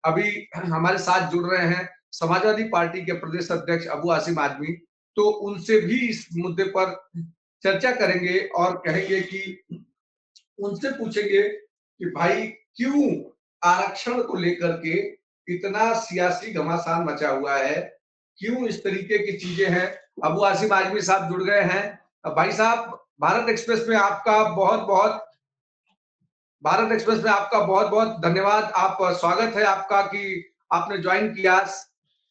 अभी हमारे साथ जुड़ रहे हैं समाजवादी पार्टी के प्रदेश अध्यक्ष अबू आसिम आजमी, तो उनसे भी इस मुद्दे पर चर्चा करेंगे और कहेंगे कि उनसे पूछेंगे कि भाई क्यों आरक्षण को लेकर के इतना सियासी घमासान मचा हुआ है, क्यों इस तरीके की चीजें हैं। अबू आसिम आजमी साहब जुड़ गए हैं। भाई साहब, भारत एक्सप्रेस में आपका बहुत बहुत भारत एक्सप्रेस में आपका बहुत बहुत धन्यवाद। आप स्वागत है आपका कि आपने ज्वाइन किया।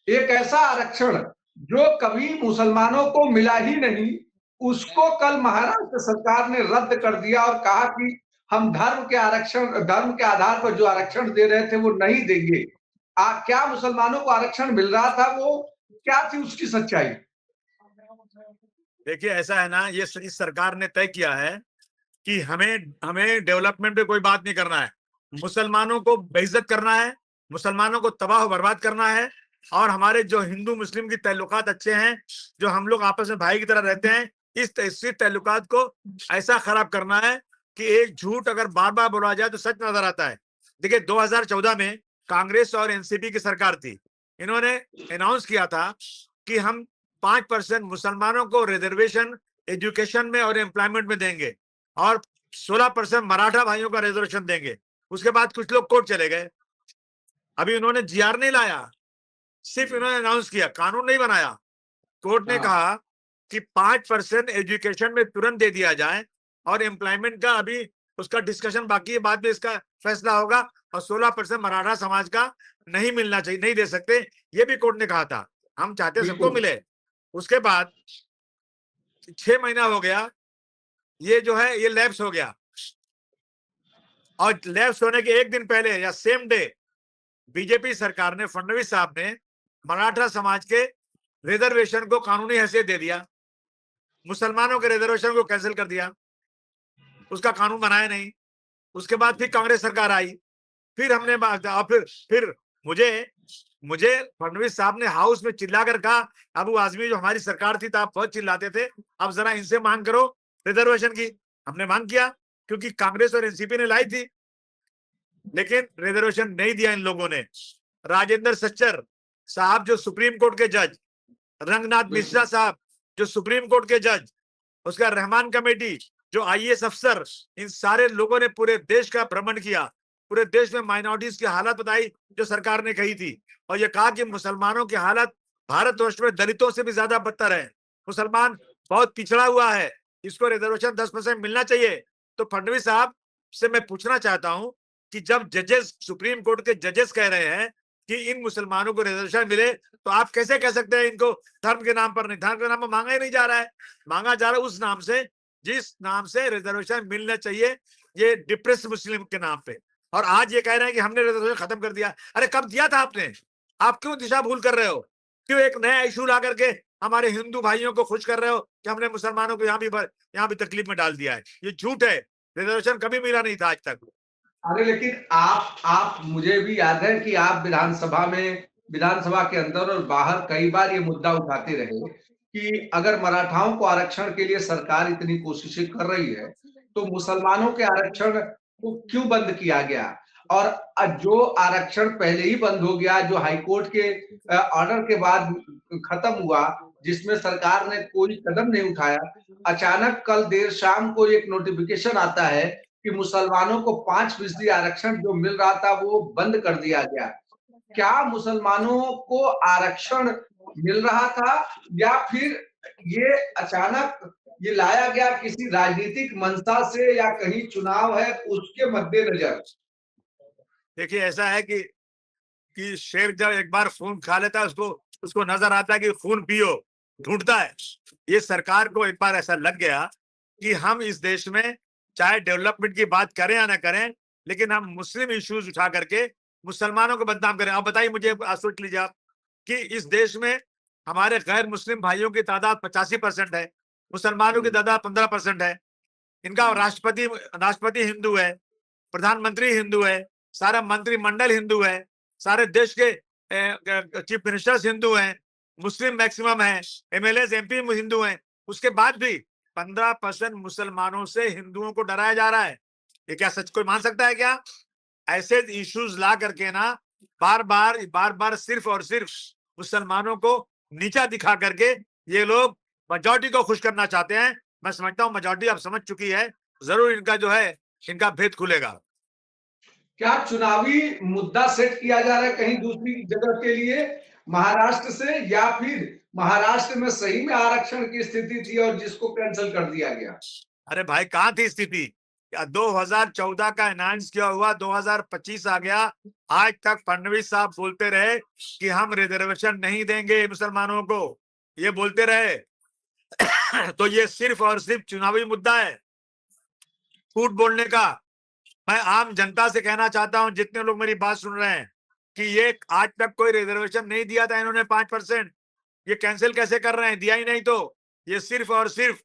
एक ऐसा आरक्षण जो कभी मुसलमानों को मिला ही नहीं, उसको कल महाराष्ट्र सरकार ने रद्द कर दिया और कहा कि हम धर्म के आधार पर जो आरक्षण दे रहे थे वो नहीं देंगे। क्या मुसलमानों को आरक्षण मिल रहा था? वो क्या थी उसकी सच्चाई? देखिए, ऐसा है ना, ये इस सरकार ने तय किया है कि हमें हमें डेवलपमेंट पे कोई बात नहीं करना है, मुसलमानों को बेइज्जत करना है, मुसलमानों को तबाह बर्बाद करना है। और हमारे जो हिंदू मुस्लिम की ताल्लुकात अच्छे हैं, जो हम लोग आपस में भाई की तरह रहते हैं, इस ताल्लुकात को ऐसा खराब करना है कि एक झूठ अगर बार बार बोला जाए तो सच नजर आता है। देखिए, 2014 में कांग्रेस और एनसीपी की सरकार थी। इन्होंने अनाउंस किया था कि हम 5% मुसलमानों को रिजर्वेशन एजुकेशन में और एम्प्लॉयमेंट में देंगे और 16% मराठा भाइयों का रिजर्वेशन देंगे। उसके बाद कुछ लोग कोर्ट चले गए। अभी उन्होंने जीआर नहीं लाया, सिर्फ इन्होंने अनाउंस किया, कानून नहीं बनाया। कोर्ट ने कहा कि 5% एजुकेशन में तुरंत दे दिया जाए और एम्प्लॉयमेंट का अभी उसका डिस्कशन बाकी है, बाद में इसका फैसला होगा। और 16% मराठा समाज का नहीं मिलना चाहिए, नहीं दे सकते, ये भी कोर्ट ने कहा था। हम चाहते सबको मिले। उसके बाद 6 महीना हो गया, ये जो है ये लैप्स हो गया। और लैप्स होने के एक दिन पहले या सेम डे बीजेपी सरकार ने, फडणवीस साहब ने मराठा समाज के रिजर्वेशन को कानूनी हैसियत दे दिया, मुसलमानों के रिजर्वेशन को कैंसिल कर दिया, उसका कानून बनाया नहीं। उसके बाद फिर कांग्रेस सरकार आई, फिर हमने और फिर मुझे मुझे फडणवीस साहब ने हाउस में चिल्लाकर कहा, अबू आजमी जो हमारी सरकार थी तो आप बहुत चिल्लाते थे, अब जरा इनसे मांग करो रिजर्वेशन की। हमने मांग किया क्योंकि कांग्रेस और एनसीपी ने लाई थी, लेकिन रिजर्वेशन नहीं दिया इन लोगों ने। राजेंद्र सच्चर साहब जो सुप्रीम कोर्ट के जज, रंगनाथ मिश्रा साहब जो सुप्रीम कोर्ट के जज, उसका रहमान कमेटी जो आईएएस अफसर, इन सारे लोगों ने पूरे देश का भ्रमण किया, पूरे देश में माइनॉरिटीज की हालत बताई जो सरकार ने कही थी, और ये कहा कि मुसलमानों की हालत भारतवर्ष में दलितों से भी ज्यादा बदतर है, मुसलमान बहुत पिछड़ा हुआ है, इसको रिजर्वेशन 10% मिलना चाहिए। तो फडणवीस साहब से मैं पूछना चाहता हूं कि जब जजेस, सुप्रीम कोर्ट के जजेस कह रहे हैं कि इन मुसलमानों को रिजर्वेशन मिले, तो आप कैसे कह सकते हैं इनको धर्म के नाम पर नहीं? धर्म के नाम पर मांगा ही नहीं जा रहा है, मांगा जा रहा है उस नाम से जिस नाम से रिजर्वेशन मिलना चाहिए, ये डिप्रेस मुस्लिम के नाम पे। और आज ये कह रहे हैं कि हमने रिजर्वेशन खत्म कर दिया। अरे कब दिया था आपने? आप क्यों दिशा भूल कर रहे हो? क्यों एक नया इशू ला करके हमारे हिंदू भाइयों को खुश कर रहे हो कि हमने मुसलमानों को यहाँ भी तकलीफ में डाल दिया है? ये झूठ है, रिजर्वेशन कभी मिला नहीं था आज तक। अरे लेकिन आप मुझे भी याद है कि आप विधानसभा के अंदर और बाहर कई बार ये मुद्दा उठाते रहे कि अगर मराठाओं को आरक्षण के लिए सरकार इतनी कोशिशें कर रही है, तो मुसलमानों के आरक्षण को क्यों बंद किया गया? और जो आरक्षण पहले ही बंद हो गया, जो हाईकोर्ट के ऑर्डर के बाद खत्म हुआ, जिसमें सरकार ने कोई कदम नहीं उठाया, अचानक कल देर शाम को एक नोटिफिकेशन आता है कि मुसलमानों को 5% आरक्षण जो मिल रहा था वो बंद कर दिया गया। क्या मुसलमानों को आरक्षण मिल रहा था या फिर ये अचानक ये लाया गया किसी राजनीतिक मंशा से या कहीं चुनाव है उसके मद्देनजर? देखिए, ऐसा है कि शेर जब एक बार खून खा लेता है, उसको उसको नजर आता है कि खून पियो, ढूंढता है। ये सरकार को एक बार ऐसा लग गया कि हम इस देश में चाहे डेवलपमेंट की बात करें या ना करें, लेकिन हम मुस्लिम इश्यूज उठा करके मुसलमानों को बदनाम करें। अब बताइए मुझे, सोच लीजिए आप कि इस देश में हमारे गैर मुस्लिम भाइयों की तादाद 85% है, मुसलमानों की तादाद 15% है। इनका राष्ट्रपति राष्ट्रपति हिंदू है, प्रधानमंत्री हिंदू है, सारा मंत्रिमंडल हिंदू है, सारे देश के चीफ मिनिस्टर्स हिंदू हैं, मुस्लिम मैक्सिमम है, एमएलए एमपी हिंदू हैं। उसके बाद भी 15% मुसलमानों से हिंदुओं को डराया जा रहा है। ये क्या सच कोई मान सकता है क्या? ऐसे इश्यूज ला करके ना बार बार सिर्फ और सिर्फ मुसलमानों को नीचा दिखा करके ये लोग मेजॉरिटी को खुश करना चाहते हैं। मैं समझता हूँ मेजॉरिटी अब समझ चुकी है, जरूर इनका जो है इनका भेद खुलेगा। क्या चुनावी मुद्दा सेट किया जा रहा है कहीं दूसरी जगह के लिए महाराष्ट्र से, या फिर महाराष्ट्र में सही में आरक्षण की स्थिति थी और जिसको कैंसिल कर दिया गया? अरे भाई कहाँ थी स्थिति? 2014 का अनाउंस किया हुआ, 2025 आ गया, आज तक फडणवीस साहब बोलते रहे कि हम रिजर्वेशन नहीं देंगे मुसलमानों को, ये बोलते रहे। तो ये सिर्फ और सिर्फ चुनावी मुद्दा है, झूठ बोलने का। मैं आम जनता से कहना चाहता हूं, जितने लोग मेरी बात सुन रहे हैं, कि ये आज तक कोई रिजर्वेशन नहीं दिया था इन्होंने 5%, ये कैंसिल कैसे कर रहे हैं? दिया ही नहीं तो। ये सिर्फ और सिर्फ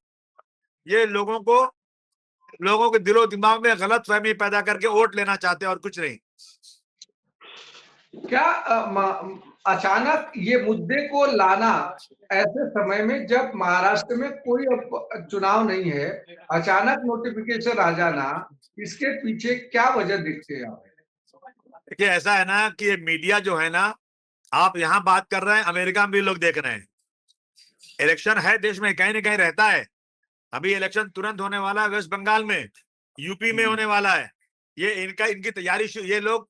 ये लोगों के दिलो दिमाग में गलत फहमी पैदा करके वोट लेना चाहते हैं और कुछ नहीं। क्या अचानक ये मुद्दे को लाना ऐसे समय में जब महाराष्ट्र में कोई चुनाव नहीं है, अचानक नोटिफिकेशन आ जाना, इसके पीछे क्या वजह दिखते हैं? देखिए ऐसा है ना कि ये मीडिया जो है ना, आप यहाँ बात कर रहे हैं, अमेरिका में भी लोग देख रहे हैं। इलेक्शन है देश में, कहीं ना कहीं रहता है। अभी इलेक्शन तुरंत होने वाला है वेस्ट बंगाल में, यूपी में होने वाला है। ये इनकी तैयारी, ये लोग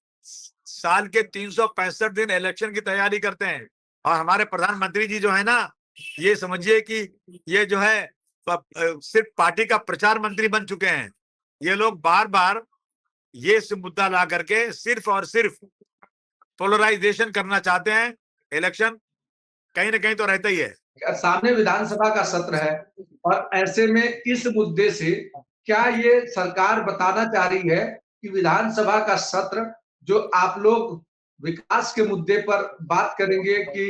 साल के 365 दिन इलेक्शन की तैयारी करते हैं। और हमारे प्रधानमंत्री जी जो है ना, ये समझिए कि ये जो है सिर्फ पार्टी का प्रचार मंत्री बन चुके हैं। ये लोग बार बार ये मुद्दा ला करके सिर्फ और सिर्फ पोलराइजेशन करना चाहते हैं। इलेक्शन कहीं ना कहीं तो रहता ही है। सामने विधानसभा का सत्र है और ऐसे में इस मुद्दे से क्या ये सरकार बताना चाह रही है कि विधानसभा का सत्र जो आप लोग विकास के मुद्दे पर बात करेंगे कि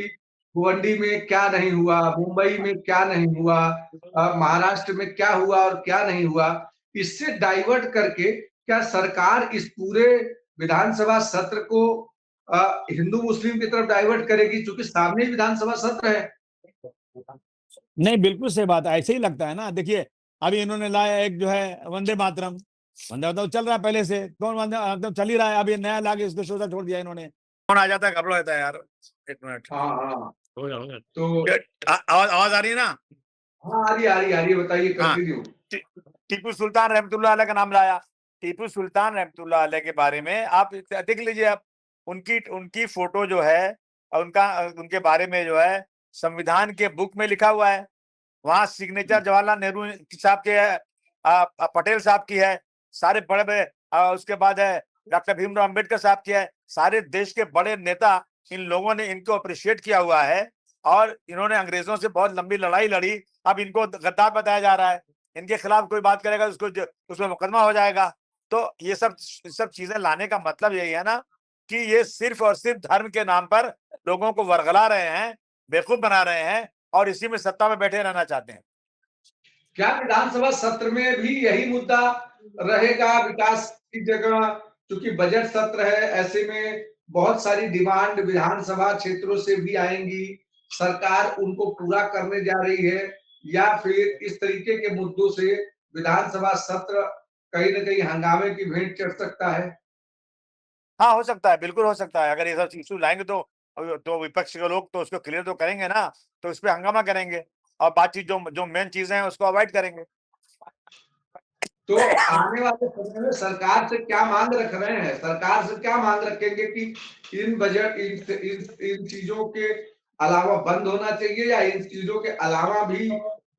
भुवंडी में क्या नहीं हुआ, मुंबई में क्या नहीं हुआ, महाराष्ट्र में क्या हुआ और क्या नहीं हुआ, इससे डाइवर्ट करके क्या सरकार इस पूरे विधानसभा सत्र को हिंदू मुस्लिम की तरफ डाइवर्ट करेगी, क्योंकि सामने विधानसभा सत्र है? नहीं, बिल्कुल सही बात है, ऐसे ही लगता है ना। देखिए अभी इन्होंने लाया एक जो है वंदे मातरम, वंदे मातरम चल रहा है पहले से, कौन वंदे मातरम चल ही रहा है, अभी नया लाके इसको सोचा छोड़ दिया इन्होंने। कौन आ जाता है, घबरा जाता है यार। एक मिनट, हाँ तो आवाज आ रही है ना? हाँ आ रही है, बताइए, कंटिन्यू। टीपू सुल्तान रहमतुल्लाह अलैह का नाम लाया। टीपू सुल्तान रहमतुल्लाह अलैह के बारे में आप देख लीजिए, आप उनकी फोटो जो है, उनके बारे में जो है संविधान के बुक में लिखा हुआ है। वहां सिग्नेचर जवाहरलाल नेहरू साहब के है, पटेल साहब की है, सारे बड़े बड़े, उसके बाद है डॉक्टर भीमराव अम्बेडकर साहब की है। सारे देश के बड़े नेता, इन लोगों ने इनको अप्रिशिएट किया हुआ है और इन्होंने अंग्रेजों से बहुत लंबी लड़ाई लड़ी। अब इनको गद्दार बताया जा रहा है, इनके खिलाफ कोई बात करेगा उसमें मुकदमा हो जाएगा। तो ये सब चीजें लाने का मतलब यही है ना कि ये सिर्फ और सिर्फ धर्म के नाम पर लोगों को वर्गला रहे हैं, बेवकूफ बना रहे हैं और इसी में सत्ता में बैठे रहना चाहते हैं। क्या विधानसभा सत्र में भी यही मुद्दा रहेगा विकास की जगह? क्योंकि बजट सत्र है, ऐसे में बहुत सारी डिमांड विधानसभा क्षेत्रों से भी आएंगी, सरकार उनको पूरा करने जा रही है, या फिर इस तरीके के मुद्दों से विधानसभा सत्र कहीं ना कहीं हंगामे की भेंट चढ़ सकता है? हाँ, हो सकता है, बिल्कुल हो सकता है। अगर ये सब इशू लाएंगे तो विपक्ष के लोग तो उसको क्लियर तो करेंगे ना, तो इस पे हंगामा करेंगे और बातचीत जो मेन चीजें हैं उसको अवॉइड करेंगे। तो आने वाले समय में सरकार से क्या मांग रख रहे हैं? सरकार से क्या मांग रखेंगे कि इन बजट इन चीजों के अलावा बंद होना चाहिए, या इन चीजों के अलावा भी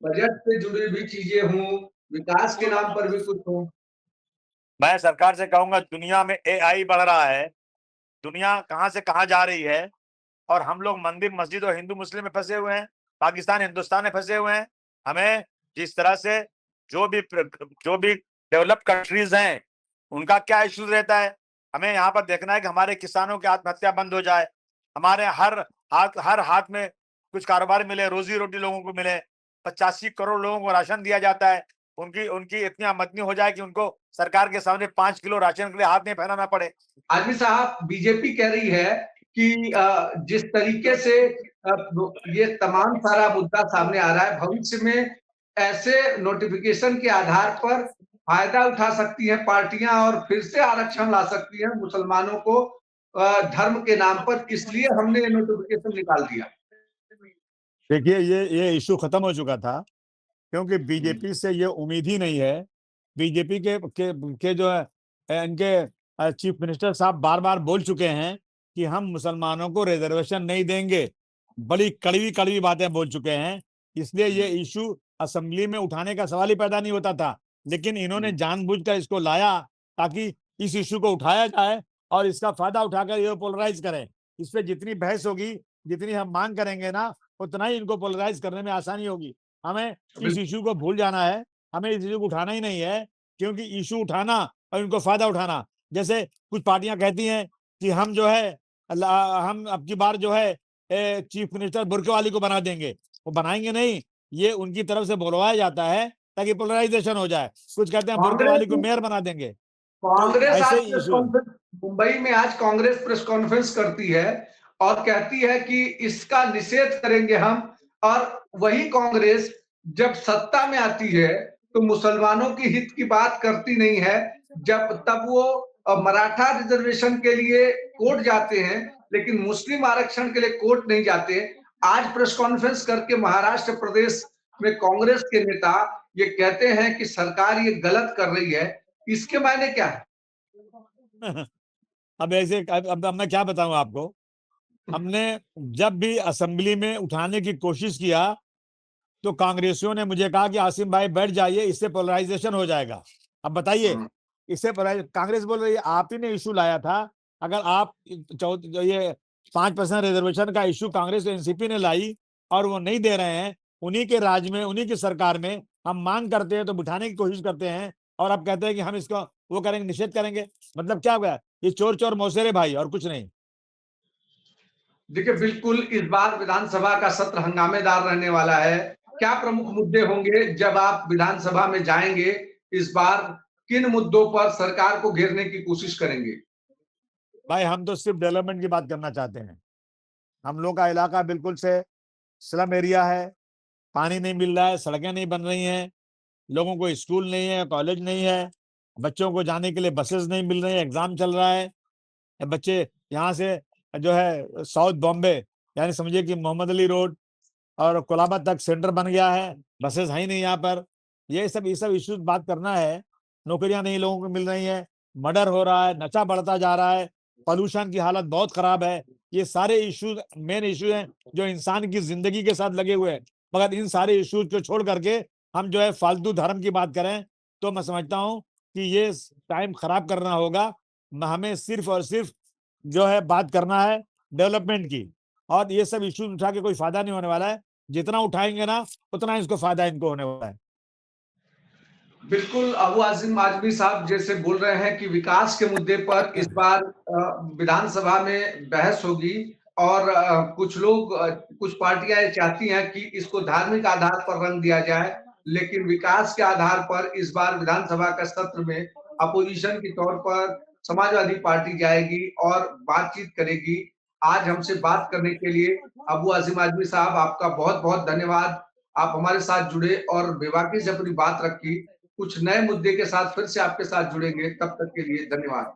बजट से जुड़ी भी चीजें हों, विकास के नाम पर भी कुछ हो? मैं सरकार से कहूंगा, दुनिया में एआई बढ़ रहा है, दुनिया कहां से कहां जा रही है और हम लोग मंदिर मस्जिद और हिंदू मुस्लिम में फंसे हुए हैं, पाकिस्तान हिंदुस्तान में फंसे हुए हैं। हमें जिस तरह से जो भी डेवलप कंट्रीज हैं उनका क्या इश्यू रहता है, हमें यहाँ पर देखना है कि हमारे किसानों की आत्महत्या बंद हो जाए, हमारे हर हाथ में कुछ कारोबार मिले, रोजी रोटी लोगों को मिले, 85 करोड़ लोगों को राशन दिया जाता है, उनकी इतनी आमदनी हो जाए कि उनको सरकार के सामने 5 किलो राशन के लिए हाथ नहीं फैलाना पड़े। आजमी साहब, बीजेपी कह रही है कि जिस तरीके से ये तमाम सारा मुद्दा सामने आ रहा है, भविष्य में ऐसे नोटिफिकेशन के आधार पर फायदा उठा सकती हैं पार्टियां और फिर से आरक्षण ला सकती हैं मुसलमानों को धर्म के नाम पर, इसलिए हमने ये नोटिफिकेशन निकाल दिया। देखिए ये इशू खत्म हो चुका था, क्योंकि बीजेपी से ये उम्मीद ही नहीं है। बीजेपी के जो है इनके चीफ मिनिस्टर साहब बार-बार बोल चुके हैं कि हम मुसलमानों को रिजर्वेशन नहीं देंगे। बड़ी कड़वी-कड़वी बातें बोल चुके हैं। इसलिए ये इशू असेंबली में उठाने का सवाल ही पैदा नहीं होता था। लेकिन इन्होंने जानबूझकर इसको लाया ताकि इस इशू को उठाया जाए और इसका फायदा उठाकर ये पोलराइज करें। इस पे जितनी बहस होगी, जितनी हम मांग करेंगे ना, उतना ही इनको पोलराइज करने में आसानी होगी। हमें इस इशू को भूल जाना है, हमें इस इशू को उठाना ही नहीं है, क्योंकि इशू उठाना और इनको फायदा उठाना, जैसे कुछ पार्टियां कहती हैं कि हम जो है हम अब की बार जो है चीफ मिनिस्टर बुर्के वाली को बना देंगे। वो बनाएंगे नहीं, ये उनकी तरफ से बोलवाया जाता है ताकि पोलराइजेशन हो जाए। कुछ कहते हैं बुर्के वाली को मेयर बना देंगे। कांग्रेस आज ऐसे प्रेस इशू कॉन्फ्रेंस, मुंबई में आज कांग्रेस प्रेस कॉन्फ्रेंस करती है और कहती है कि इसका निषेध करेंगे हम, और वही कांग्रेस जब सत्ता में आती है तो मुसलमानों की हित की बात करती नहीं है। तब वो मराठा रिजर्वेशन के लिए कोर्ट जाते हैं, लेकिन मुस्लिम आरक्षण के लिए कोर्ट नहीं जाते। आज प्रेस कॉन्फ्रेंस करके महाराष्ट्र प्रदेश में कांग्रेस के नेता ये कहते हैं कि सरकार ये गलत कर रही है। इसके मायने क्या है? अब ऐसे अब मैं क्या बताऊं आपको। हमने जब भी असेंबली में उठाने की कोशिश किया तो कांग्रेसियों ने मुझे कहा कि आसिम भाई बैठ जाइए, इससे पोलराइजेशन हो जाएगा। अब बताइए, इससे कांग्रेस बोल रही है आप ही ने इशू लाया था। अगर आप ये 5% रिजर्वेशन का इशू कांग्रेस एनसीपी ने लाई और वो नहीं दे रहे हैं, उन्हीं के राज में, उन्हीं की सरकार में हम मांग करते हैं तो बिठाने की कोशिश करते हैं, और अब कहते हैं कि हम इसको वो करेंगे, निषेध करेंगे। मतलब क्या हुआ? ये चोर चोर मौसेरे भाई, और कुछ नहीं। देखिए, बिल्कुल इस बार विधानसभा का सत्र हंगामेदार रहने वाला है। क्या प्रमुख मुद्दे होंगे जब आप विधानसभा में जाएंगे? इस बार किन मुद्दों पर सरकार को घेरने की कोशिश करेंगे? भाई हम तो सिर्फ डेवलपमेंट की बात करना चाहते हैं। हम लोग का इलाका बिल्कुल से स्लम एरिया है, पानी नहीं मिल रहा है, सड़कें नहीं बन रही हैं, लोगों को स्कूल नहीं है, कॉलेज नहीं है, बच्चों को जाने के लिए बसेस नहीं मिल रही हैं, एग्जाम चल रहा है। बच्चे यहाँ से जो है साउथ बॉम्बे, यानी समझिए कि मोहम्मद अली रोड और कोलाबा तक सेंटर बन गया है, बसेस है ही नहीं यहाँ पर। ये सब इश्यूज बात करना है। नौकरियां नहीं लोगों को मिल रही हैं, मर्डर हो रहा है, नशा बढ़ता जा रहा है, पॉल्यूशन की हालत बहुत खराब है। ये सारे इश्यूज मेन इश्यू हैं जो इंसान की जिंदगी के साथ लगे हुए हैं। मगर इन सारे इश्यूज को छोड़ करके हम जो है फालतू धर्म की बात करें तो मैं समझता हूँ कि ये टाइम खराब करना होगा। हमें सिर्फ और सिर्फ जो है बात करना है डेवलपमेंट की, और ये सब इश्यूज उठा के कोई फायदा नहीं होने वाला है। जितना उठाएंगे ना उतना इसको फायदा इनको होने वाला है। बिल्कुल, अबू आसिम आजमी साहब जैसे बोल रहे हैं कि विकास के मुद्दे पर इस बार विधानसभा में बहस होगी, और कुछ लोग, कुछ पार्टियां ये चाहती हैं कि इसको धार्मिक आधार पर रंग दिया जाए, लेकिन विकास के आधार पर इस बार विधानसभा का सत्र में अपोजिशन के तौर पर समाजवादी पार्टी जाएगी और बातचीत करेगी। आज हमसे बात करने के लिए अबू आसिम आजमी साहब, आपका बहुत बहुत धन्यवाद। आप हमारे साथ जुड़े और बेबाकी से अपनी बात रखी। कुछ नए मुद्दे के साथ फिर से आपके साथ जुड़ेंगे, तब तक के लिए धन्यवाद।